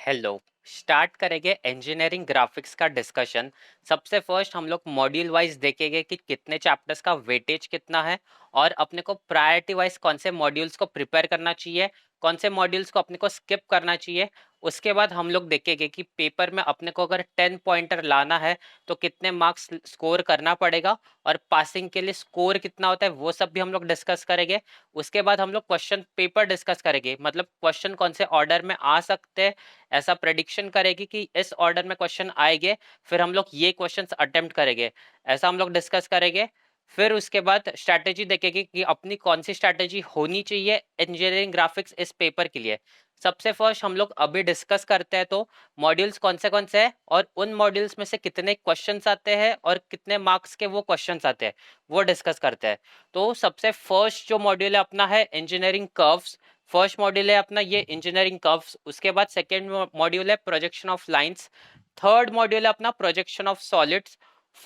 Hello. Start करेंगे engineering graphics का discussion. सबसे फर्स्ट हम लोग मॉड्यूल वाइज देखेंगे कि कितने चैप्टर्स का वेटेज कितना है और अपने को प्रायोरिटी वाइज कौन से मॉड्यूल्स को प्रिपेयर करना चाहिए, कौन से मॉड्यूल्स को अपने को स्किप करना चाहिए। उसके बाद हम लोग देखेंगे कि पेपर में अपने को अगर 10 पॉइंटर लाना है तो कितने मार्क्स स्कोर करना पड़ेगा और पासिंग के लिए स्कोर कितना होता है वो सब भी हम लोग डिस्कस करेंगे। उसके बाद हम लोग क्वेश्चन पेपर डिस्कस करेंगे, मतलब क्वेश्चन कौन से ऑर्डर में आ सकते हैं, ऐसा प्रेडिक्शन करेगी कि इस ऑर्डर में क्वेश्चन आएंगे, फिर हम लोग ये क्वेश्चंस अटेम्प्ट करेंगे, ऐसा हम लोग डिस्कस करेंगे। फिर उसके बाद स्ट्रैटेजी देखेंगे कि अपनी कौन सी स्ट्रैटेजी होनी चाहिए इंजीनियरिंग ग्राफिक्स इस पेपर के लिए। सबसे फर्स्ट हम लोग अभी डिस्कस करते हैं तो मॉड्यूल्स कौन से हैं और उन मॉड्यूल्स में से कितने क्वेश्चंस आते हैं और कितने मार्क्स के वो क्वेश्चंस आते हैं वो डिस्कस करते हैं। तो सबसे फर्स्ट जो मॉड्यूल है अपना है इंजीनियरिंग कर्व्स। फर्स्ट मॉड्यूल है अपना ये इंजीनियरिंग कर्व्स। उसके बाद सेकेंड मॉड्यूल है projection of lines. Third module है अपना projection of solids.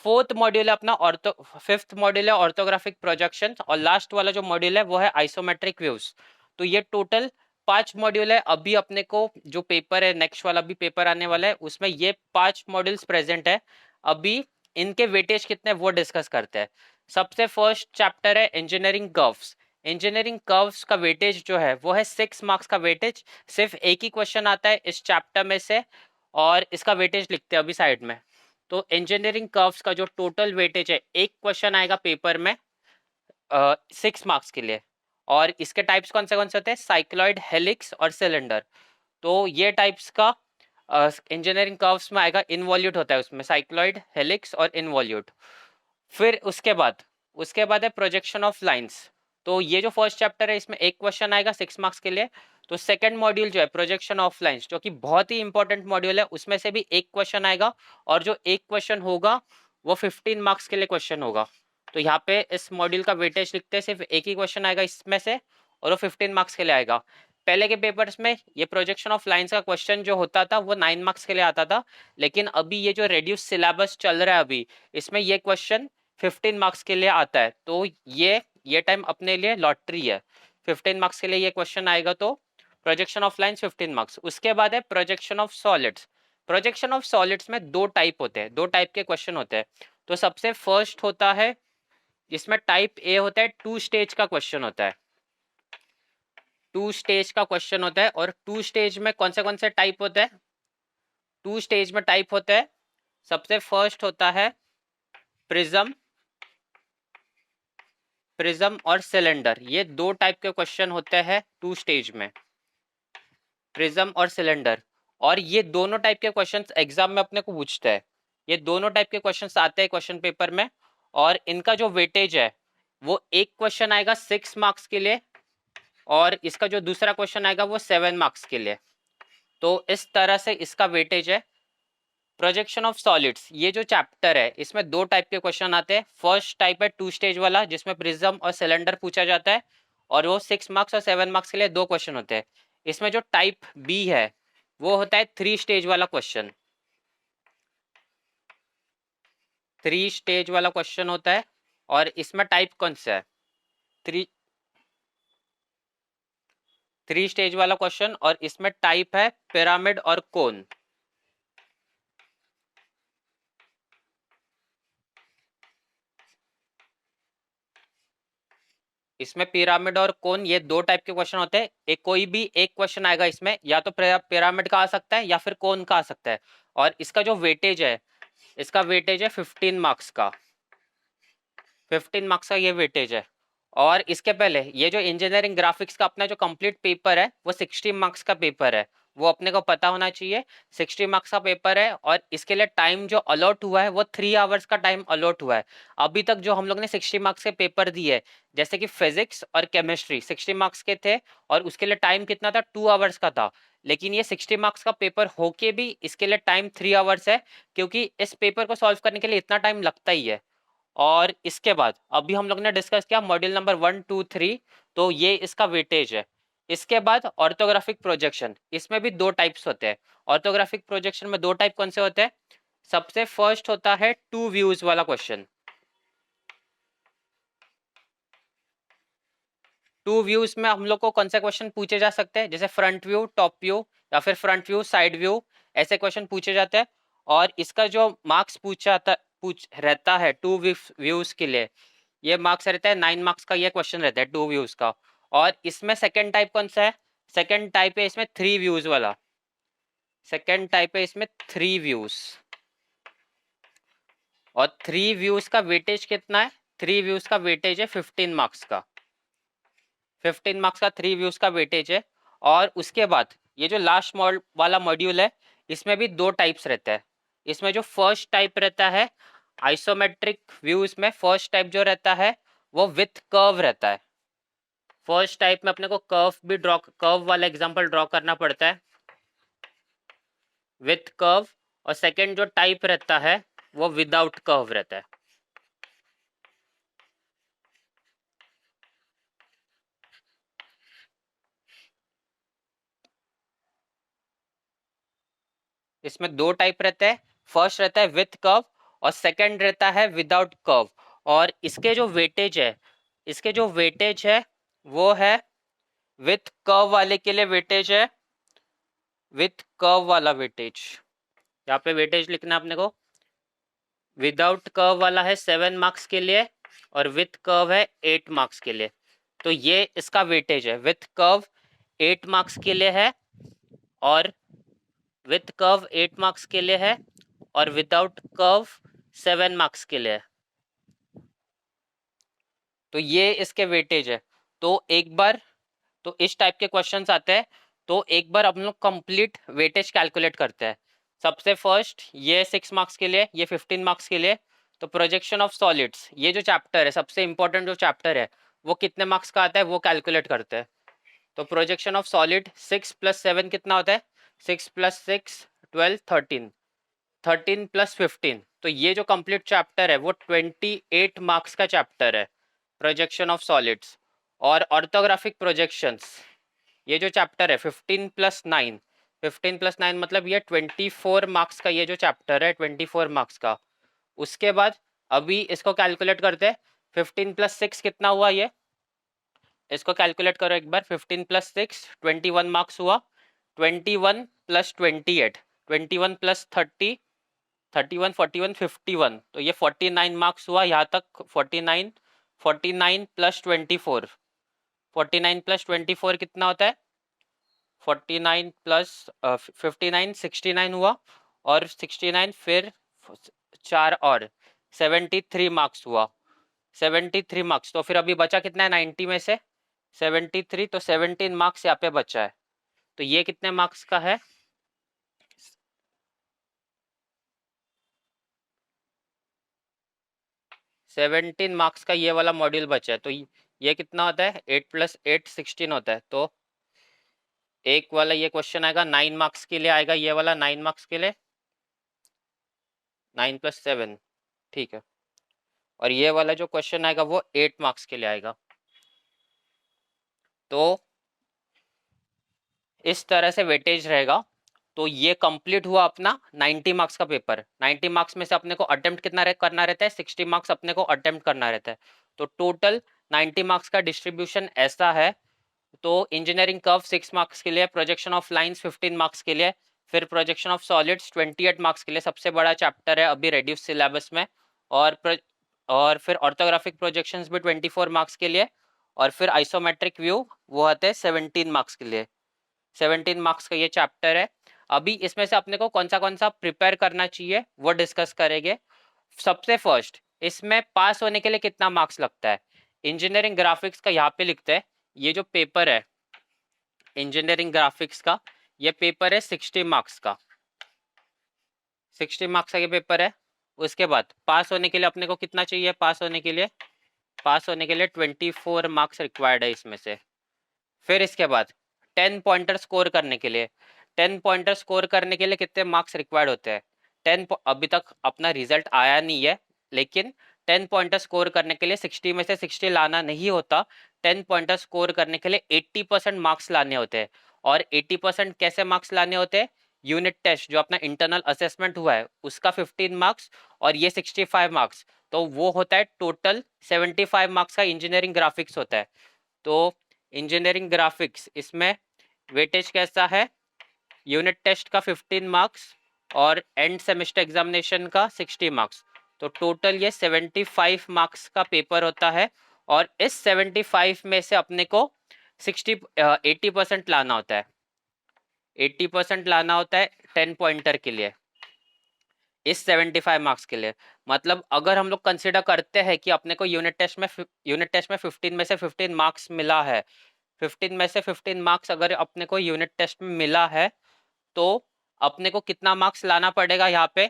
Fourth module है अपना ऑर्थो फिफ्थ मॉड्यूल है ऑर्थोग्राफिक प्रोजेक्शन और लास्ट वाला जो मॉड्यूल है वो है आइसोमेट्रिक व्यूज। तो ये टोटल 5 मॉड्यूल है। अभी अपने को जो पेपर है नेक्स्ट वाला भी पेपर आने वाला है उसमें ये 5 मॉड्यूल्स प्रेजेंट है। अभी इनके वेटेज कितने वो डिस्कस करते हैं। सबसे फर्स्ट चैप्टर है इंजीनियरिंग कर्व्स। इंजीनियरिंग कर्व्स का वेटेज जो है वो है 6 मार्क्स का वेटेज। सिर्फ एक ही क्वेश्चन आता है इस चैप्टर में से और इसका वेटेज लिखते हैं अभी साइड में। तो इंजीनियरिंग कर्व्स का जो टोटल वेटेज है, एक क्वेश्चन आएगा पेपर में 6 मार्क्स के लिए। और इसके टाइप्स कौन से होते हैं, साइक्लॉइड, हेलिक्स और सिलेंडर। तो ये टाइप्स का इंजीनियरिंग कर्व्स में आएगा। इनवॉल्यूट होता है उसमें साइक्लॉइड, हेलिक्स और इनवॉल्यूट। फिर उसके बाद है प्रोजेक्शन ऑफ लाइंस। तो ये जो फर्स्ट चैप्टर है इसमें एक क्वेश्चन आएगा 6 मार्क्स के लिए। तो सेकंड मॉड्यूल जो है प्रोजेक्शन ऑफ लाइंस, जो कि बहुत ही इंपॉर्टेंट मॉड्यूल है, उसमें से भी एक क्वेश्चन आएगा और जो एक क्वेश्चन होगा वो 15 मार्क्स के लिए क्वेश्चन होगा। तो यहाँ पे इस मॉड्यूल का वेटेज लिखते हैं, सिर्फ एक ही क्वेश्चन आएगा इसमें से और वो 15 मार्क्स के लिए आएगा। पहले के पेपर्स में ये प्रोजेक्शन ऑफ लाइंस का क्वेश्चन जो होता था वो 9 मार्क्स के लिए आता था, लेकिन अभी ये जो रेड्यूस सिलेबस चल रहा है अभी इसमें ये क्वेश्चन 15 मार्क्स के लिए आता है। तो ये टाइम अपने लिए लॉटरी है। 15 मार्क्स के लिए ये क्वेश्चन आएगा। तो प्रोजेक्शन ऑफ लाइंस 15 मार्क्स। उसके बाद है projection of solids. Projection of solids में दो टाइप होते हैं, दो टाइप के क्वेश्चन होते हैं। तो सबसे फर्स्ट होता है, इसमें टाइप ए होता है, 2 स्टेज का क्वेश्चन होता है। 2 स्टेज का क्वेश्चन होता है और 2 स्टेज में कौन से टाइप होते हैं, 2 स्टेज में टाइप होते हैं। सबसे फर्स्ट होता है प्रिज्म, प्रिज्म और सिलेंडर। ये दो टाइप के क्वेश्चन होते हैं 2 स्टेज में, प्रिज्म और सिलेंडर। और ये दोनों टाइप के क्वेश्चंस एग्जाम में अपने को पूछते हैं। ये दोनों टाइप के क्वेश्चंस आते हैं क्वेश्चन पेपर में और इनका जो वेटेज है वो एक क्वेश्चन आएगा 6 मार्क्स के लिए और इसका जो दूसरा क्वेश्चन आएगा वो 7 मार्क्स के लिए। तो इस तरह से इसका वेटेज है। प्रोजेक्शन ऑफ सॉलिड्स ये जो चैप्टर है इसमें दो टाइप के क्वेश्चन आते हैं। फर्स्ट टाइप है 2 स्टेज वाला जिसमें प्रिज्म और सिलेंडर पूछा जाता है और वो 6 मार्क्स और 7 मार्क्स के लिए दो क्वेश्चन होते हैं। इसमें जो टाइप बी है वो होता है 3 स्टेज वाला क्वेश्चन। 3 स्टेज वाला क्वेश्चन होता है और इसमें टाइप कौन सा है, थ्री 3 स्टेज वाला क्वेश्चन और इसमें टाइप है पिरामिड और कोन। इसमें पिरामिड और कोन ये दो टाइप के क्वेश्चन होते हैं। एक कोई भी एक क्वेश्चन आएगा इसमें, या तो पिरामिड का आ सकता है या फिर कोन का आ सकता है। और इसका जो वेटेज है, इसका वेटेज है 15 मार्क्स का। 15 मार्क्स का ये वेटेज है। और इसके पहले ये जो इंजीनियरिंग ग्राफिक्स का अपना जो कंप्लीट पेपर है वो 60 मार्क्स का पेपर है, वो अपने को पता होना चाहिए। 60 मार्क्स का पेपर है और इसके लिए टाइम जो अलॉट हुआ है वो 3 आवर्स का टाइम अलॉट हुआ है। अभी तक जो हम लोग ने 60 मार्क्स के पेपर दिए, जैसे कि फिजिक्स और केमिस्ट्री 60 मार्क्स के थे और उसके लिए टाइम कितना था, 2 आवर्स का था। लेकिन ये 60 मार्क्स का पेपर होके भी इसके लिए टाइम 3 आवर्स है, क्योंकि इस पेपर को सॉल्व करने के लिए इतना टाइम लगता ही है। और इसके बाद अभी हम लोग ने डिस्कस किया मॉड्यूल नंबर 1, 2, 3, तो ये इसका वेटेज है। इसके बाद ऑर्थोग्राफिक प्रोजेक्शन, इसमें भी दो टाइप्स होते हैं। ऑर्थोग्राफिक प्रोजेक्शन में दो टाइप कौन से होते हैं, सबसे फर्स्ट होता है 2 व्यूज वाला क्वेश्चन। टू व्यूज में हम लोग को कौन सा क्वेश्चन पूछे जा सकते हैं, जैसे फ्रंट व्यू, टॉप व्यू, या फिर फ्रंट व्यू, साइड व्यू, ऐसे क्वेश्चन पूछे जाते हैं। और इसका जो मार्क्स पूछ रहता है टू व्यूज के लिए, ये मार्क्स रहता है 9 मार्क्स का, ये क्वेश्चन रहता है टू व्यूज का। और इसमें सेकंड टाइप कौन सा है, सेकंड टाइप है इसमें थ्री व्यूज वाला, सेकंड टाइप है इसमें थ्री व्यूज। और थ्री व्यूज का वेटेज कितना है, थ्री व्यूज का वेटेज है 15 मार्क्स का, 15 मार्क्स का थ्री व्यूज का वेटेज है। और उसके बाद ये जो लास्ट वाला मॉड्यूल है, इसमें भी दो टाइप्स रहता है। इसमें जो फर्स्ट टाइप रहता है आइसोमेट्रिक व्यूज में, फर्स्ट टाइप जो रहता है वो विथ कर्व रहता है। फर्स्ट टाइप में अपने को कर्व वाला एग्जांपल ड्रॉ करना पड़ता है विथ कर्व। और सेकंड जो टाइप रहता है वो विदाउट कर्व रहता है। इसमें दो टाइप रहते हैं, फर्स्ट रहता है विथ कर्व और सेकंड रहता है विदाउट कर्व। और इसके जो वेटेज है, इसके जो वेटेज है वो है विथ कर्व वाले के लिए वेटेज है, विथ कर्व वाला वेटेज, यहाँ पे वेटेज लिखना है अपने को। विदाउट कर्व वाला है 7 मार्क्स के लिए और विथ कर्व है 8 मार्क्स के लिए। तो ये इसका वेटेज है, विथ कर्व 8 मार्क्स के लिए है, और विथ कर्व 8 मार्क्स के लिए है, और विदाउट कर्व 7 मार्क्स के लिए है। तो ये इसके वेटेज है। तो एक बार, तो इस टाइप के क्वेश्चंस आते हैं, तो एक बार हम लोग कंप्लीट वेटेज कैलकुलेट करते हैं। सबसे फर्स्ट ये 6 मार्क्स के लिए, ये 15 मार्क्स के लिए। तो प्रोजेक्शन ऑफ सॉलिड्स, ये जो चैप्टर है सबसे इंपॉर्टेंट जो चैप्टर है, वो कितने मार्क्स का आता है वो कैलकुलेट करते हैं। तो प्रोजेक्शन ऑफ सॉलिड 6 + 7 कितना होता है, 6 + 6 12 13, 13 + 15। तो ये जो कंप्लीट चैप्टर है वो 28 मार्क्स का चैप्टर है, प्रोजेक्शन ऑफ सॉलिड्स। और ऑर्थोग्राफिक प्रोजेक्शंस, ये जो चैप्टर है 15 + 9, 15 + 9 मतलब ये 24 मार्क्स का ये जो चैप्टर है, 24 मार्क्स का। उसके बाद अभी इसको कैलकुलेट करते हैं, 15 + 6 कितना हुआ, ये इसको कैलकुलेट करो एक बार। 15 + 6 21 मार्क्स हुआ, 21 + 28, 21 + 30 31 41 51, तो ये 49 मार्क्स हुआ यहाँ तक। 49 49 + 24, 49 + 24 कितना होता है, 49 + 59 69 हुआ, और 69 फिर चार और 73 मार्क्स हुआ, 73 मार्क्स। तो फिर अभी बचा कितना है 90 में से 73, तो 17 मार्क्स यहाँ पे बचा है। तो ये कितने मार्क्स का है, 17 मार्क्स का ये वाला मॉड्यूल बचा है। तो ये कितना होता है, 8 + 8 16 होता है। तो एक वाला ये क्वेश्चन आएगा 9 मार्क्स के लिए आएगा, ये वाला 9 मार्क्स के लिए, 9 + 7, ठीक है। और ये वाला जो क्वेश्चन आएगा वो 8 मार्क्स के लिए आएगा। तो इस तरह से वेटेज रहेगा। तो ये कंप्लीट हुआ अपना 90 मार्क्स का पेपर। 90 मार्क्स में से अपने को अटेम्प्ट कितना करना रहता है, 60 मार्क्स अपने को अटेम्प्ट करना रहता है। तो टोटल 90 मार्क्स का डिस्ट्रीब्यूशन ऐसा है। तो इंजीनियरिंग कर्व 6 मार्क्स के लिए, प्रोजेक्शन ऑफ लाइंस 15 मार्क्स के लिए, फिर प्रोजेक्शन ऑफ सॉलिड्स 28 मार्क्स के लिए, सबसे बड़ा चैप्टर है अभी रेड्यूस सिलेबस में। और और फिर ऑर्थोग्राफिक प्रोजेक्शंस भी 24 मार्क्स के लिए, और फिर आइसोमेट्रिक व्यू वो आते हैं 17 मार्क्स के लिए। 17 मार्क्स का ये चैप्टर है। अभी इसमें से अपने को कौन सा प्रिपेयर करना चाहिए वो डिस्कस करेंगे। सबसे फर्स्ट, इसमें पास होने के लिए कितना मार्क्स लगता है। इंजीनियरिंग ग्राफिक्स का यहाँ पे लिखते हैं, ये जो पेपर है इंजीनियरिंग ग्राफिक्स का, ये पेपर है 60 मार्क्स का, 60 मार्क्स का ये पेपर है। उसके बाद पास होने के लिए अपने को कितना चाहिए, पास होने के लिए 24 मार्क्स रिक्वायर्ड है इसमें से। फिर इसके बाद 10 पॉइंटर स्कोर करने के लिए, 10 पॉइंटर स्कोर करने के लिए कितने मार्क्स रिक्वायर्ड होते हैं, 10, अभी तक अपना रिजल्ट आया नहीं है, लेकिन 10 पॉइंटर स्कोर करने के लिए 60 में से 60 लाना नहीं होता। 10 पॉइंटर स्कोर करने के लिए 80% मार्क्स लाने होते हैं। और 80% कैसे मार्क्स लाने होते हैं, यूनिट टेस्ट जो अपना इंटरनल असेसमेंट हुआ है उसका 15 मार्क्स, और ये 65 मार्क्स। तो वो होता है टोटल 75 मार्क्स का इंजीनियरिंग ग्राफिक्स होता है। तो इंजीनियरिंग ग्राफिक्स, इसमें वेटेज कैसा है, यूनिट टेस्ट का 15 मार्क्स और एंड सेमेस्टर एग्जामिनेशन का 60 मार्क्स, तो टोटल ये 75 मार्क्स का पेपर होता है। और इस 75 में से अपने को 80% लाना होता है, 80% लाना होता है 10 पॉइंटर के लिए, इस 75 मार्क्स के लिए। मतलब अगर हम लोग कंसिडर करते हैं कि अपने को यूनिट टेस्ट में 15 में से 15 मार्क्स मिला है, 15 में से 15 मार्क्स अगर अपने को यूनिट टेस्ट में मिला है, तो अपने को कितना मार्क्स लाना पड़ेगा यहाँ पे,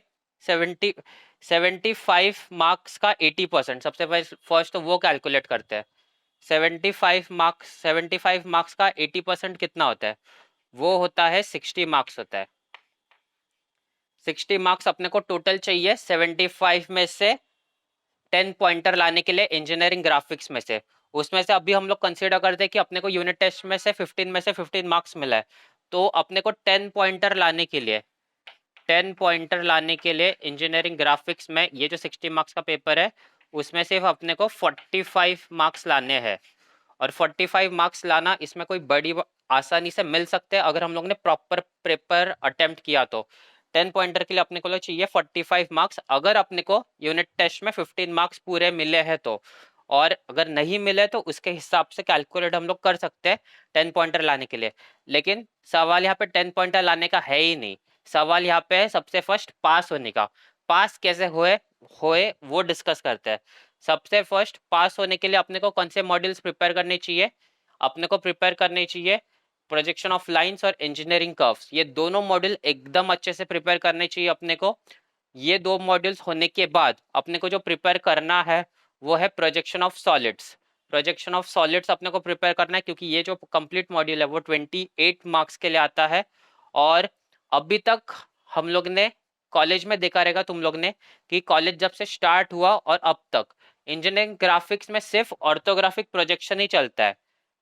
75 मार्क्स का 80%। सबसे फर्स्ट तो वो कैलकुलेट करते हैं। 75 मार्क्स का 80% कितना होता है, वो होता है 60 मार्क्स होता है। 60 मार्क्स अपने को टोटल चाहिए 75 में से 10 पॉइंटर लाने के लिए इंजीनियरिंग ग्राफिक्स में से। उसमें से अभी हम लोग कंसीडर करते हैं कि अपने को यूनिट टेस्ट में से 15 मार्क्स मिला है, तो अपने को 10 पॉइंटर लाने के लिए, 10 पॉइंटर लाने के लिए इंजीनियरिंग ग्राफिक्स में ये जो 60 मार्क्स का पेपर है, उसमें सिर्फ अपने को 45 मार्क्स लाने हैं। और 45 मार्क्स लाना इसमें कोई बड़ी आसानी से मिल सकते हैं अगर हम लोग ने प्रॉपर पेपर अटेम्प्ट किया तो। 10 पॉइंटर के लिए अपने को चाहिए 45 मार्क्स, अगर अपने को यूनिट टेस्ट में 15 मार्क्स पूरे मिले हैं तो। और अगर नहीं मिले तो उसके हिसाब से कैलकुलेट हम लोग कर सकते हैं 10 पॉइंटर लाने के लिए। लेकिन सवाल यहाँ पे 10 पॉइंटर लाने का है ही नहीं, सवाल यहाँ पे है सबसे फर्स्ट पास होने का। पास कैसे होए होए वो डिस्कस करते हैं। सबसे फर्स्ट पास होने के लिए अपने को कौन से मॉड्यूल्स प्रिपेयर करने चाहिए, अपने को प्रिपेयर करने चाहिए प्रोजेक्शन ऑफ लाइंस और इंजीनियरिंग कर्व्स, ये दोनों मॉड्यूल एकदम अच्छे से प्रिपेयर करने चाहिए अपने को। ये दो मॉड्यूल्स होने के बाद अपने को जो प्रिपेयर करना है वो है projection of solids. Projection of solids अपने को प्रिपेयर करना है, क्योंकि ये जो कंप्लीट मॉड्यूल है वो 28 मार्क्स के लिए आता है। और अभी तक हम लोग ने कॉलेज में देखा रहेगा तुम लोग ने कि कॉलेज जब से स्टार्ट हुआ और अब तक इंजीनियरिंग ग्राफिक्स में सिर्फ ऑर्थोग्राफिक प्रोजेक्शन ही चलता है।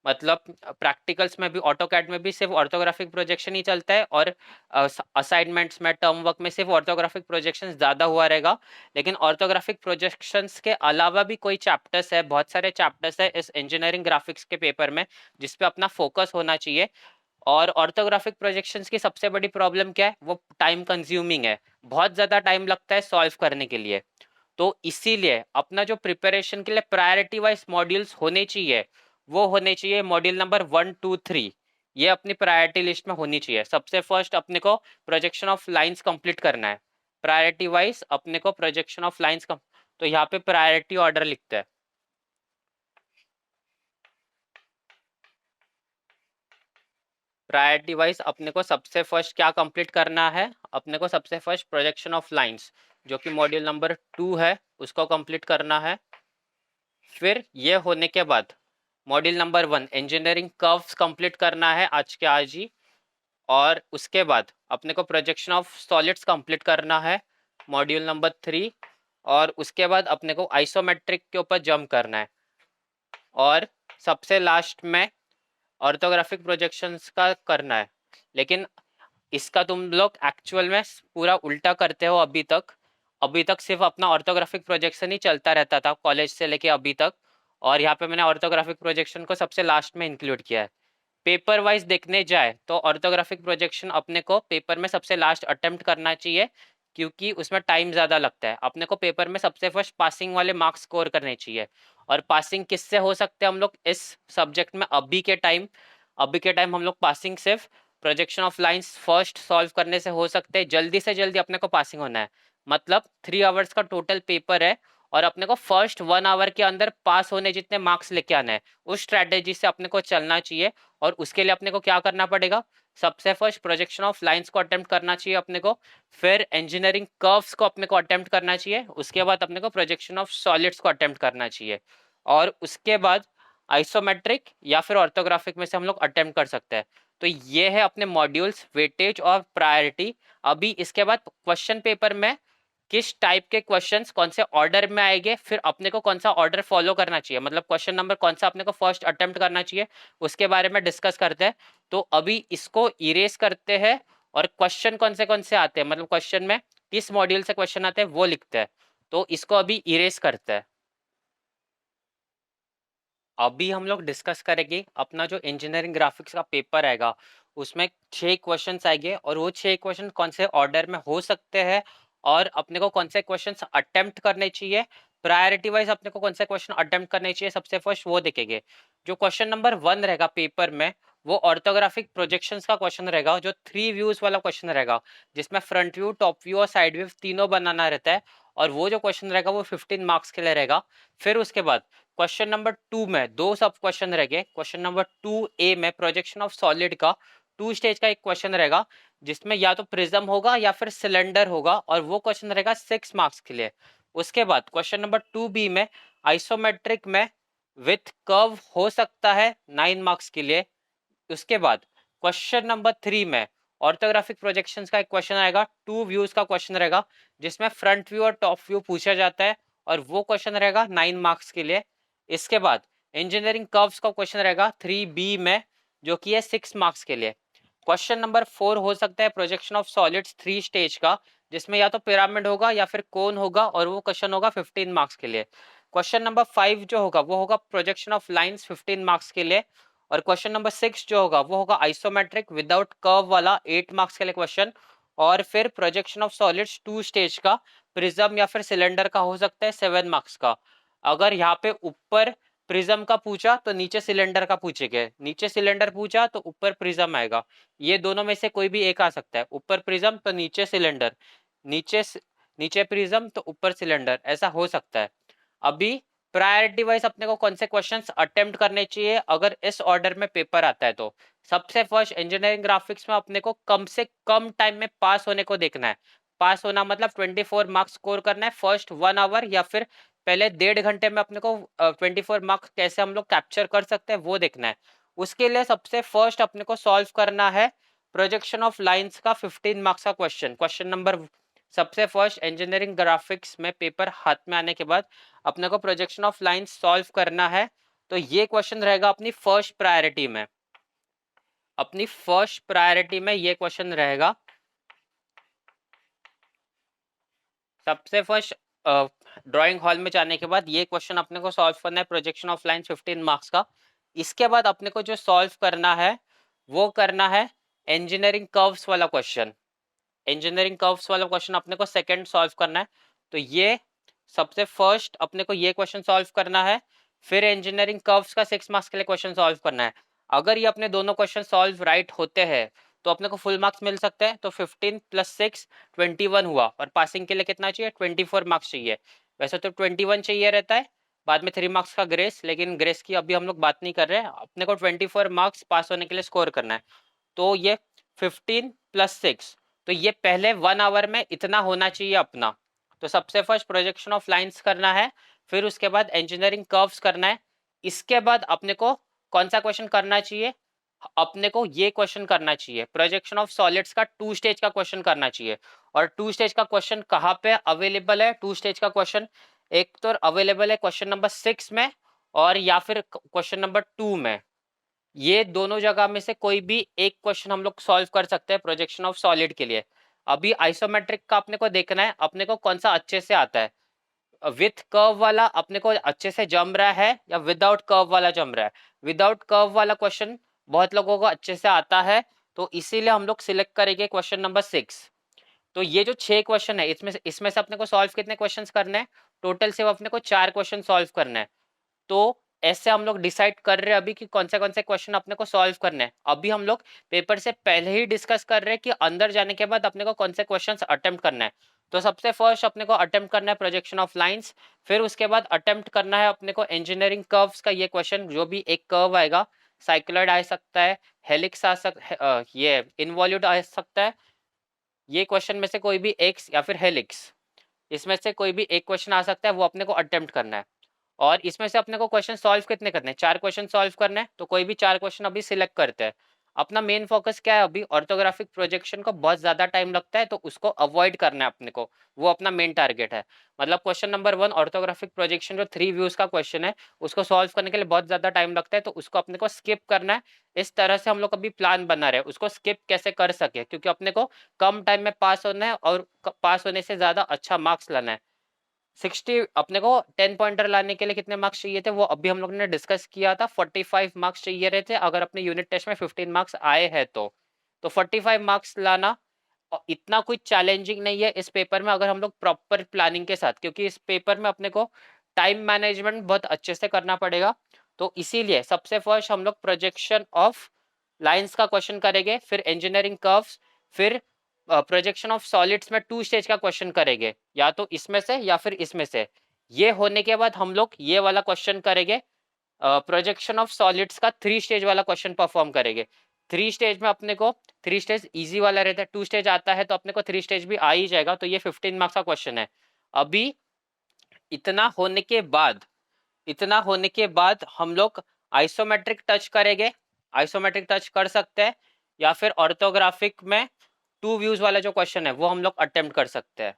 मतलब प्रैक्टिकल्स में भी ऑटोकैड में भी सिर्फ ऑर्थोग्राफिक प्रोजेक्शन ही चलता है, और असाइनमेंट्स में टर्म वर्क में सिर्फ ऑर्थोग्राफिक प्रोजेक्शन ज़्यादा हुआ रहेगा। लेकिन ऑर्थोग्राफिक प्रोजेक्शंस के अलावा भी कोई चैप्टर्स है, बहुत सारे चैप्टर्स है इस इंजीनियरिंग ग्राफिक्स के पेपर में जिसपे अपना फोकस होना चाहिए। और ऑर्थोग्राफिक प्रोजेक्शंस की सबसे बड़ी प्रॉब्लम क्या है, वो टाइम कंज्यूमिंग है, बहुत ज़्यादा टाइम लगता है सॉल्व करने के लिए। तो इसीलिए अपना जो प्रिपरेशन के लिए प्रायोरिटी वाइज मॉड्यूल्स होने चाहिए, वो होने चाहिए मॉड्यूल नंबर 1 2 3। ये अपनी प्रायोरिटी लिस्ट में होनी चाहिए। सबसे फर्स्ट अपने को प्रोजेक्शन ऑफ लाइंस कंप्लीट करना है, प्रायोरिटी वाइज अपने को प्रोजेक्शन ऑफ लाइंस। तो यहाँ पे प्रायोरिटी ऑर्डर लिखते हैं। प्रायोरिटी वाइज अपने को सबसे फर्स्ट क्या कंप्लीट करना है, अपने को सबसे फर्स्ट प्रोजेक्शन ऑफ लाइंस जो कि मॉड्यूल नंबर 2 है उसको कंप्लीट करना है। फिर ये होने के बाद module number 1 engineering curves complete करना है आज के आज ही। और उसके बाद अपने को प्रोजेक्शन ऑफ सॉलिड्स कंप्लीट करना है मॉड्यूल नंबर 3। और उसके बाद अपने को आइसोमेट्रिक के ऊपर जंप करना है। और सबसे लास्ट में ऑर्थोग्राफिक प्रोजेक्शंस का करना है। लेकिन इसका तुम लोग एक्चुअल में पूरा उल्टा करते हो। अभी तक सिर्फ अपना ऑर्थोग्राफिक प्रोजेक्शन ही चलता रहता था कॉलेज से लेके अभी तक, और यहाँ पे मैंने ऑर्थोग्राफिक प्रोजेक्शन को सबसे लास्ट में इंक्लूड किया है। पेपर वाइज देखने जाए तो ऑर्थोग्राफिक प्रोजेक्शन अपने को पेपर में सबसे लास्ट अटेम्प्ट करना चाहिए, क्योंकि उसमें टाइम ज़्यादा लगता है। अपने को पेपर में सबसे फर्स्ट पासिंग वाले मार्क्स स्कोर करने चाहिए। और पासिंग किससे हो सकते हैं हम लोग इस सब्जेक्ट में अभी के टाइम हम लोग पासिंग सिर्फ projection of lines first solve करने से हो सकते हैं। जल्दी से जल्दी अपने को पासिंग होना है। मतलब 3 आवर्स का टोटल पेपर है, और अपने को फर्स्ट 1 आवर के अंदर पास होने जितने मार्क्स लेके आना है, उस स्ट्रैटेजी से अपने को चलना चाहिए। और उसके लिए अपने को क्या करना पड़ेगा, सबसे फर्स्ट प्रोजेक्शन ऑफ लाइंस को अटेम्प्ट करना चाहिए अपने को। फिर इंजीनियरिंग कर्व्स को अपने को अटेम्प्ट करना चाहिए। उसके बाद अपने को प्रोजेक्शन ऑफ सॉलिड्स को अटेम्प्ट करना चाहिए। और उसके बाद आइसोमेट्रिक या फिर ऑर्थोग्राफिक में से हम लोग अटेम्प्ट कर सकते हैं। तो ये है अपने मॉड्यूल्स, वेटेज और प्रायोरिटी। अभी इसके बाद क्वेश्चन पेपर में किस टाइप के क्वेश्चंस कौन से ऑर्डर में आएंगे, फिर अपने को कौन सा ऑर्डर फॉलो करना चाहिए, मतलब क्वेश्चन नंबर कौन सा अपने को फर्स्ट अटेम्प्ट करना चाहिए, उसके बारे में डिस्कस करते हैं। तो अभी इसको इरेज करते हैं, और क्वेश्चन कौन से आते हैं, मतलब क्वेश्चन में किस मॉड्यूल से क्वेश्चन आते हैं वो लिखते हैं। तो इसको अभी इरेज करते हैं। अभी हम लोग डिस्कस करेंगे अपना जो इंजीनियरिंग ग्राफिक्स का पेपर आएगा, उसमें 6 क्वेश्चंस आएंगे और वो 6 क्वेश्चन कौन से ऑर्डर में हो सकते हैं और अपने को कौन से क्वेश्चंस अटेम्प्ट करने चाहिए, प्रायोरिटी वाइज अपने को कौन से क्वेश्चन अटेम्प्ट करने चाहिए, सबसे फर्स्ट वो देखेंगे। जो क्वेश्चन नंबर 1 रहेगा पेपर में, वो ऑर्थोग्राफिक प्रोजेक्शंस का क्वेश्चन रहेगा, जो 3 व्यूज वाला क्वेश्चन रहेगा, जिसमें फ्रंट व्यू, टॉप व्यू और साइड व्यू तीनों बनाना रहता है। और वो जो क्वेश्चन रहेगा वो 15 मार्क्स के लिए रहेगा। फिर उसके बाद क्वेश्चन नंबर 2 में दो सब क्वेश्चन रह गए। क्वेश्चन नंबर 2A में प्रोजेक्शन ऑफ सॉलिड का 2 स्टेज का एक क्वेश्चन रहेगा, जिसमें या तो प्रिज्म होगा या फिर सिलेंडर होगा, और वो क्वेश्चन रहेगा 6 मार्क्स के लिए। उसके बाद क्वेश्चन नंबर 2B में आइसोमेट्रिक में विथ कर्व हो सकता है, 9 मार्क्स के लिए। उसके बाद क्वेश्चन नंबर 3 में ऑर्थोग्राफिक प्रोजेक्शंस का एक क्वेश्चन आएगा, 2 व्यूज का क्वेश्चन रहेगा, जिसमें फ्रंट व्यू और टॉप व्यू पूछा जाता है, और वो क्वेश्चन रहेगा 9 मार्क्स के लिए। इसके बाद इंजीनियरिंग कर्व्स का क्वेश्चन रहेगा 3B में, जो कि है 6 मार्क्स के लिए। क्वेश्चन नंबर 4 हो सकता है प्रोजेक्शन ऑफ सॉलिड्स 3 स्टेज का, जिसमें या तो पिरामिड होगा या फिर कोन होगा, और वो क्वेश्चन होगा 15 मार्क्स के लिए। क्वेश्चन नंबर 5 जो होगा वो होगा प्रोजेक्शन ऑफ लाइंस, 15 मार्क्स के लिए। और क्वेश्चन नंबर 6 जो होगा वो होगा आइसोमेट्रिक विदाउट कर्व वाला, 8 मार्क्स के लिए क्वेश्चन। और फिर प्रोजेक्शन ऑफ सॉलिड्स 2 स्टेज का, प्रिज्म या फिर सिलेंडर का हो सकता है, 7 मार्क्स का। अगर यहाँ पे ऊपर प्रिज्म का पूछा तो नीचे सिलेंडर का पूछेंगे, नीचे सिलेंडर पूछा तो ऊपर प्रिज्म आएगा। ये दोनों में से कोई भी एक आ सकता है, ऊपर प्रिज्म तो नीचे सिलेंडर, नीचे नीचे प्रिज्म तो ऊपर सिलेंडर, ऐसा हो सकता है। अभी प्रायोरिटी वाइज अपने को कौन से क्वेश्चंस अटेम्प्ट करने चाहिए अगर इस ऑर्डर में पेपर आता है, तो सबसे फर्स्ट इंजीनियरिंग ग्राफिक्स में अपने को कम से कम टाइम में पास होने को देखना है। पास होना मतलब 24 मार्क्स स्कोर करना है फर्स्ट 1 आवर, या फिर पहले 1.5 घंटे में अपने को 24 मार्क्स कैसे हम लोग कैप्चर कर सकते हैं वो देखना है। उसके लिए सबसे फर्स्ट अपने को सॉल्व करना है प्रोजेक्शन ऑफ लाइंस का 15 मार्क्स का क्वेश्चन। क्वेश्चन नंबर सबसे फर्स्ट इंजीनियरिंग ग्राफिक्स में पेपर हाथ में आने के बाद अपने को प्रोजेक्शन ऑफ लाइंस सॉल्व करना है। तो ये क्वेश्चन रहेगा अपनी फर्स्ट प्रायोरिटी में, अपनी फर्स्ट प्रायोरिटी में ये क्वेश्चन रहेगा। सबसे फर्स्ट ड्राइंग हॉल में जाने के बाद ये क्वेश्चन अपने को सॉल्व करना है, प्रोजेक्शन ऑफ लाइंस 15 मार्क्स का। इसके बाद अपने को जो सॉल्व करना है वो करना है इंजीनियरिंग कर्व्स वाला क्वेश्चन। इंजीनियरिंग कर्व्स वाला क्वेश्चन अपने को सेकंड सॉल्व करना है। तो ये सबसे फर्स्ट अपने को ये क्वेश्चन सॉल्व करना है, फिर इंजीनियरिंग कर्व्स का 6 मार्क्स के लिए क्वेश्चन सॉल्व करना है। अगर ये अपने दोनों क्वेश्चन सॉल्व राइट होते हैं तो अपने को फुल मार्क्स मिल सकते हैं। तो 15 + 6 21 हुआ, और पासिंग के लिए कितना चाहिए, 24 मार्क्स चाहिए। वैसे तो 21 चाहिए रहता है, बाद में 3 मार्क्स का ग्रेस, लेकिन ग्रेस की अभी हम लोग बात नहीं कर रहे हैं, अपने को 24 मार्क्स पास होने के लिए स्कोर करना है। तो ये 15 + 6, तो ये पहले 1 आवर में इतना होना चाहिए अपना। तो सबसे फर्स्ट प्रोजेक्शन ऑफ लाइंस करना है, फिर उसके बाद इंजीनियरिंग कर्व्स करना है। इसके बाद अपने को कौन सा क्वेश्चन करना चाहिए, अपने को ये क्वेश्चन करना चाहिए, प्रोजेक्शन ऑफ सॉलिड्स का 2 स्टेज का क्वेश्चन करना चाहिए। और 2 स्टेज का क्वेश्चन कहाँ पे अवेलेबल है, 2 स्टेज का क्वेश्चन एक तो अवेलेबल है क्वेश्चन नंबर 6 में, और या फिर क्वेश्चन नंबर 2 में। ये दोनों जगह में से कोई भी एक क्वेश्चन हम लोग सॉल्व कर सकते हैं प्रोजेक्शन ऑफ सॉलिड के लिए। अभी आइसोमेट्रिक का अपने को देखना है अपने को कौन सा अच्छे से आता है, विथ कर्व वाला अपने को अच्छे से जम रहा है या विदाउट कर्व वाला जम रहा है। विदाउट कर्व वाला क्वेश्चन बहुत लोगों को अच्छे से आता है, तो इसीलिए हम लोग सिलेक्ट करेंगे क्वेश्चन नंबर 6। तो ये जो 6 क्वेश्चन है इसमें से अपने को सॉल्व कितने क्वेश्चंस करने हैं, टोटल से अपने को 4 क्वेश्चन सॉल्व करना है। तो ऐसे हम लोग डिसाइड कर रहे हैं अभी कि कौन से क्वेश्चन अपने को सॉल्व करने हैं। अभी हम लोग पेपर से पहले ही डिस्कस कर रहे हैं कि अंदर जाने के बाद अपने को कौन से क्वेश्चंस अटेम्प्ट करना है। तो सबसे फर्स्ट अपने को अटेम्प्ट करना है प्रोजेक्शन ऑफ लाइंस, फिर उसके बाद अटेम्प्ट करना है अपने को इंजीनियरिंग कर्व्स का ये क्वेश्चन, जो भी एक कर्व आएगा, साइक्लॉइड आ सकता है, हेलिक्स ये इनवॉल्यूट आ सकता है। ये क्वेश्चन में से कोई भी एक्स या फिर हेलिक्स, इसमें से कोई भी एक क्वेश्चन आ सकता है, वो अपने को अटेम्प्ट करना है। और इसमें से अपने को क्वेश्चन सॉल्व कितने करने हैं, 4 क्वेश्चन सॉल्व करने हैं। तो कोई भी 4 क्वेश्चन अभी सिलेक्ट करते हैं। अपना मेन फोकस क्या है, अभी ऑर्थोग्राफिक प्रोजेक्शन को बहुत ज्यादा टाइम लगता है, तो उसको अवॉइड करना है अपने को, वो अपना मेन टारगेट है। मतलब क्वेश्चन नंबर 1 ऑर्थोग्राफिक प्रोजेक्शन जो 3 व्यूज का क्वेश्चन है, उसको सॉल्व करने के लिए बहुत ज्यादा टाइम लगता है, तो उसको अपने को स्किप करना है। इस तरह से हम लोग अभी प्लान बना रहे हैं उसको स्किप कैसे कर सके, क्योंकि अपने को कम टाइम में पास होना है और पास होने से ज्यादा अच्छा मार्क्स लाना है। 60 अपने को 10 पॉइंटर लाने के लिए कितने मार्क्स चाहिए थे वो अभी हम लोग ने डिस्कस किया था, 45 मार्क्स चाहिए रहे थे अगर अपने यूनिट टेस्ट में 15 मार्क्स आए हैं तो 45 मार्क्स लाना इतना कुछ चैलेंजिंग नहीं है इस पेपर में, अगर हम लोग प्रॉपर प्लानिंग के साथ, क्योंकि इस पेपर में अपने को टाइम मैनेजमेंट बहुत अच्छे से करना पड़ेगा। तो इसीलिए सबसे फर्स्ट हम लोग प्रोजेक्शन ऑफ लाइंस का क्वेश्चन करेंगे, फिर इंजीनियरिंग कर्व्स, फिर प्रोजेक्शन ऑफ सॉलिड्स में 2 स्टेज का क्वेश्चन करेंगे, या तो इसमें से या फिर इसमें से। ये होने के बाद हम लोग ये वाला क्वेश्चन करेंगे, प्रोजेक्शन ऑफ सॉलिड्स का 3 स्टेज वाला क्वेश्चन परफॉर्म करेंगे। 3 स्टेज में अपने को 3 स्टेज इजी वाला रहता है, 2 स्टेज आता है तो अपने को 3 स्टेज भी आ ही जाएगा, तो ये 15 मार्क्स का क्वेश्चन है। अभी इतना होने के बाद इतना होने के बाद हम लोग आइसोमेट्रिक टच करेंगे, आइसोमेट्रिक टच कर सकते हैं, या फिर ऑर्थोग्राफिक में 2 व्यूज वाला जो क्वेश्चन है वो हम लोग अटेम्प्ट कर सकते हैं।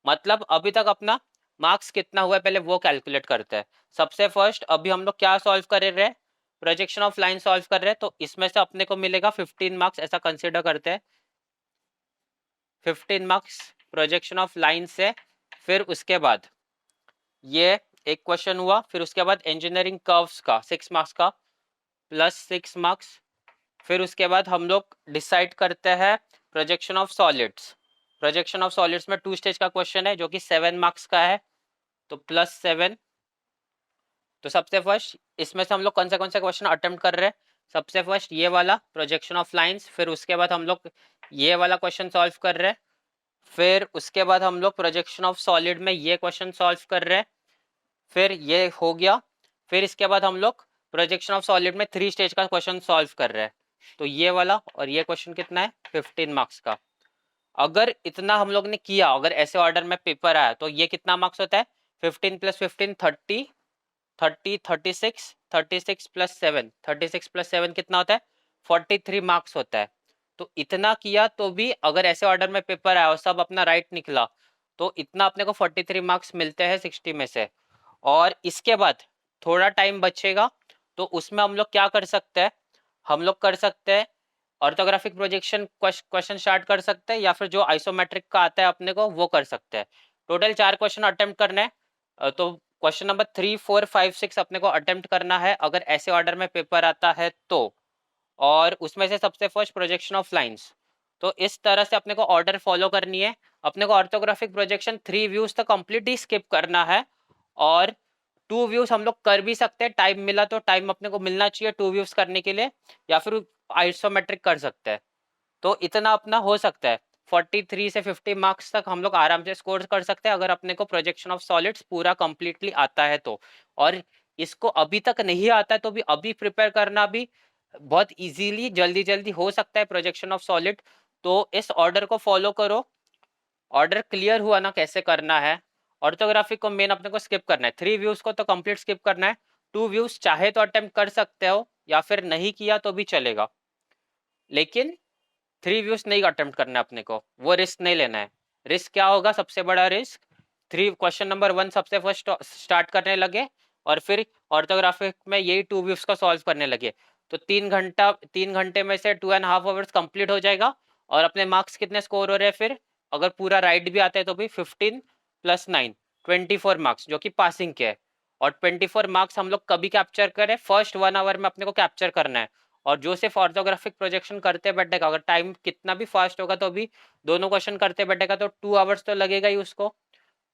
मतलब अभी तक अपना मार्क्स कितना हुआ है पहले वो कैलकुलेट करते हैं। सबसे फर्स्ट अभी हम लोग क्या सॉल्व कर रहे हैं, प्रोजेक्शन ऑफ लाइन सॉल्व कर रहे हैं, तो इसमें से अपने को मिलेगा 15 मार्क्स, ऐसा कंसिडर करते हैं 15 मार्क्स प्रोजेक्शन ऑफ लाइन से। फिर उसके बाद ये एक क्वेश्चन हुआ, फिर उसके बाद इंजीनियरिंग कर्व्स का 6 मार्क्स का प्लस 6 मार्क्स। फिर उसके बाद हम लोग डिसाइड करते हैं projection of solids. Projection of solids में 2 स्टेज का क्वेश्चन है जो कि 7 मार्क्स का है, तो प्लस 7। तो सबसे फर्स्ट इसमें से हम लोग कौन सा क्वेश्चन अटेम्प्ट कर रहे हैं, सबसे फर्स्ट ये वाला प्रोजेक्शन ऑफ लाइंस, फिर उसके बाद हम लोग ये वाला क्वेश्चन सॉल्व कर रहे हैं, फिर उसके बाद हम लोग प्रोजेक्शन ऑफ सॉलिड में ये क्वेश्चन सॉल्व कर रहे हैं, फिर ये हो गया। फिर इसके बाद हम लोग प्रोजेक्शन ऑफ सॉलिड में 3 स्टेज का क्वेश्चन सॉल्व कर रहे हैं, तो ये वाला और ये क्वेश्चन कितना है 15 मार्क्स का। अगर इतना हम लोग ने किया, अगर ऐसे ऑर्डर में पेपर आया तो ये कितना मार्क्स होता है, 15 प्लस 15 30, 30 36, 36 प्लस 7, 36 प्लस 7 कितना होता है 43 मार्क्स होता है। तो इतना किया तो भी अगर ऐसे ऑर्डर में पेपर आया और सब अपना राइट निकला तो इतना अपने को 43 मार्क्स मिलते हैं 60 में से। और इसके बाद थोड़ा टाइम बचेगा तो उसमें हम लोग क्या कर सकते हैं, हम लोग कर सकते हैं ऑर्थोग्राफिक प्रोजेक्शन क्वेश्चन स्टार्ट कर सकते हैं, या फिर जो आइसोमेट्रिक का आता है अपने को वो कर सकते हैं। टोटल 4 क्वेश्चन अटेम्प्ट करने हैं, तो क्वेश्चन नंबर 3 4 5 6 अपने को अटेम्प्ट करना है अगर ऐसे ऑर्डर में पेपर आता है तो। और उसमें से सबसे फर्स्ट प्रोजेक्शन ऑफ लाइंस, तो इस तरह से अपने को ऑर्डर फॉलो करनी है। अपने को ऑर्थोग्राफिक प्रोजेक्शन 3 व्यूज तो कंप्लीट ही स्किप करना है, और 2 व्यूज हम लोग कर भी सकते हैं, टाइम मिला तो टाइम अपने को मिलना चाहिए 2 व्यूज करने के लिए, या फिर आइसोमेट्रिक कर सकते हैं। तो इतना अपना हो सकता है 43 से 50 मार्क्स तक हम लोग आराम से स्कोर कर सकते हैं अगर अपने को प्रोजेक्शन ऑफ सॉलिड्स पूरा कंप्लीटली आता है तो। और इसको अभी तक नहीं आता है तो भी अभी प्रिपेयर करना भी बहुत इजीली जल्दी जल्दी हो सकता है प्रोजेक्शन ऑफ सॉलिड। तो इस ऑर्डर को फॉलो करो। ऑर्डर क्लियर हुआ ना कैसे करना है। ऑर्थोग्राफिक को मेन अपने को स्किप करना है, 3 व्यूज को तो कंप्लीट स्किप करना है, 2 व्यूज चाहे तो अटेम्प्ट कर सकते हो या फिर नहीं किया तो भी चलेगा, लेकिन 3 व्यूज नहीं अटेम्प्ट करना है अपने को, वो रिस्क नहीं लेना है। रिस्क क्या होगा, सबसे बड़ा रिस्क 3 क्वेश्चन नंबर 1 सबसे फर्स्ट स्टार्ट करने लगे और फिर ऑर्थोग्राफिक में यही 2 व्यूज का सॉल्व करने लगे, तो 3 घंटे में से 2.5 आवर्स कंप्लीट हो जाएगा। और अपने मार्क्स कितने स्कोर हो रहे हैं फिर, अगर पूरा राइट भी आता है तो भी 15 प्लस 9 24 मार्क्स जो कि पासिंग के है। और 24 मार्क्स हम लोग कभी कैप्चर करें, फर्स्ट 1 आवर में अपने को कैप्चर करना है। और जो सिर्फ ऑर्थोग्राफिक प्रोजेक्शन करते बैठेगा, अगर टाइम कितना भी फास्ट होगा तो भी दोनों क्वेश्चन करते बैठेगा तो 2 आवर्स तो लगेगा ही उसको।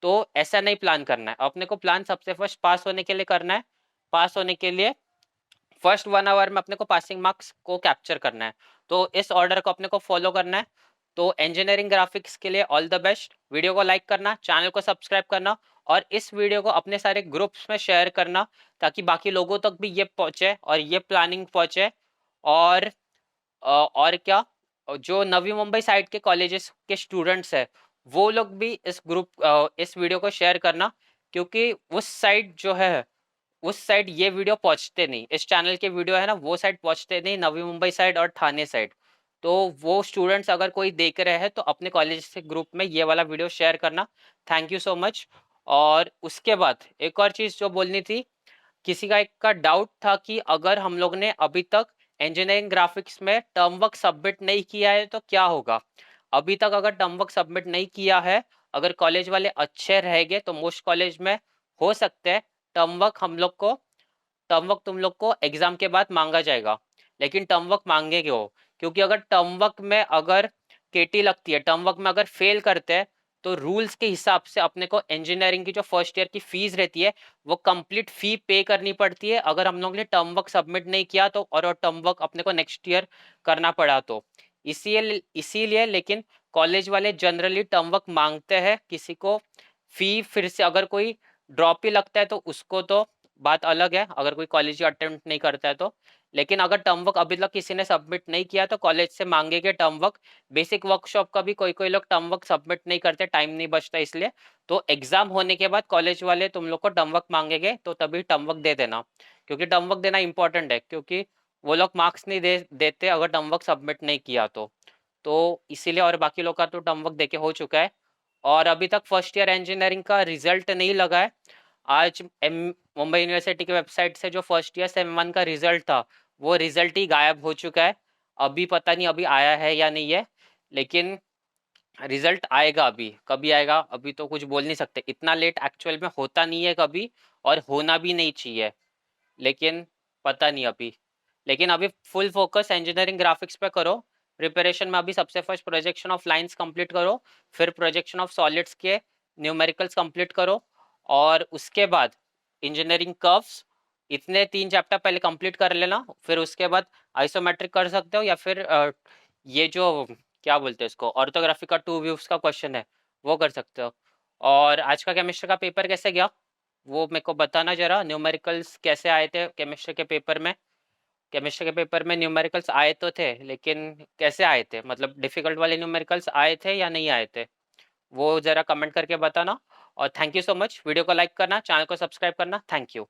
तो ऐसा नहीं प्लान करना है अपने को, प्लान सबसे फर्स्ट पास होने के लिए करना है। पास होने के लिए फर्स्ट 1 आवर में अपने को पासिंग मार्क्स को कैप्चर करना है, तो इस ऑर्डर को अपने को फॉलो करना है। तो इंजीनियरिंग ग्राफिक्स के लिए ऑल द बेस्ट। वीडियो को लाइक करना, चैनल को सब्सक्राइब करना, और इस वीडियो को अपने सारे ग्रुप्स में शेयर करना ताकि बाकी लोगों तक भी ये पहुंचे और ये प्लानिंग पहुंचे। और और क्या, जो नवी मुंबई साइड के कॉलेजेस के स्टूडेंट्स हैं वो लोग भी इस वीडियो को शेयर करना, क्योंकि उस साइड जो है उस साइड ये वीडियो पहुंचते नहीं, इस चैनल के वीडियो है ना वो साइड पहुंचते नहीं, नवी मुंबई साइड और ठाणे साइड। तो वो स्टूडेंट्स अगर कोई देख रहे हैं तो अपने कॉलेज के ग्रुप में ये वाला वीडियो शेयर करना। Thank you so much. और उसके बाद एक और चीज़ जो बोलनी थी, किसी का एक का डाउट था कि अगर हम लोग ने अभी तक इंजीनियरिंग ग्राफिक्स में टर्म वर्क सबमिट नहीं किया है तो क्या होगा। अभी तक अगर टर्म वर्क सबमिट नहीं किया है, अगर कॉलेज वाले अच्छे रहेंगे तो मोस्ट कॉलेज में हो सकते हैं टर्म वर्क टर्म वर्क तुम लोग को एग्जाम के बाद मांगा जाएगा। लेकिन टर्म वर्क मांगेंगे वो, क्योंकि अगर टर्म वर्क में अगर केटी लगती है, टर्म वर्क में अगर फेल करते हैं, तो रूल्स के हिसाब से अपने को इंजीनियरिंग की जो फर्स्ट ईयर की फीस रहती है वो कंप्लीट फी पे करनी पड़ती है, अगर हम लोग ने टर्म वर्क सबमिट नहीं किया तो, और टर्म वर्क अपने को नेक्स्ट ईयर करना पड़ा तो। इसीलिए लेकिन कॉलेज वाले जनरली टर्म वर्क मांगते हैं किसी को। फी फिर से अगर कोई ड्रॉप ही लगता है तो उसको तो बात अलग है, अगर कोई कॉलेज अटेम्प्ट नहीं करता है तो। लेकिन अगर टर्म वर्क अभी तक किसी ने सबमिट नहीं किया तो कॉलेज से मांगेंगे टर्म वर्क। बेसिक वर्कशॉप का भी कोई कोई लोग टर्म वर्क सबमिट नहीं करते, टाइम नहीं बचता इसलिए। तो एग्जाम होने के बाद कॉलेज वाले तुम लोग को टर्म वर्क मांगेंगे, तो तभी टर्म वर्क दे देना, क्योंकि टर्म वर्क देना इंपॉर्टेंट है, क्योंकि वो लोग मार्क्स नहीं देते अगर टर्म वर्क सबमिट नहीं किया तो इसीलिए। और बाकी लोग का तो टर्म वर्क देके हो चुका है, और अभी तक फर्स्ट ईयर इंजीनियरिंग का रिजल्ट नहीं लगा है। आज मुंबई यूनिवर्सिटी की वेबसाइट से जो फर्स्ट ईयर सेम वन का रिजल्ट था वो रिजल्ट ही गायब हो चुका है। अभी पता नहीं अभी आया है या नहीं है, लेकिन रिजल्ट आएगा। अभी कभी आएगा अभी तो कुछ बोल नहीं सकते, इतना लेट एक्चुअल में होता नहीं है कभी, और होना भी नहीं चाहिए, लेकिन पता नहीं अभी। लेकिन अभी फुल फोकस इंजीनियरिंग ग्राफिक्स पे करो। प्रिपरेशन में अभी सबसे first projection of lines complete करो, फिर प्रोजेक्शन ऑफ सॉलिड्स के न्यूमेरिकल्स कंप्लीट करो, और उसके बाद इंजीनियरिंग कर्व्स, इतने 3 चैप्टर पहले कंप्लीट कर लेना। फिर उसके बाद आइसोमेट्रिक कर सकते हो, या फिर ये जो क्या बोलते हैं इसको, ऑर्थोग्राफी का टू व्यूज का क्वेश्चन है वो कर सकते हो। और आज का केमिस्ट्री का पेपर कैसे गया वो मेरे को बताना जरा, न्यूमेरिकल्स कैसे आए थे केमिस्ट्री के पेपर में। केमिस्ट्री के पेपर में न्यूमेरिकल्स आए तो थे, लेकिन कैसे आए थे, मतलब डिफिकल्ट वाले न्यूमेरिकल्स आए थे या नहीं आए थे, वो जरा कमेंट करके बताना। और thank you so much, video को लाइक करना, चैनल को सब्सक्राइब करना, थैंक यू।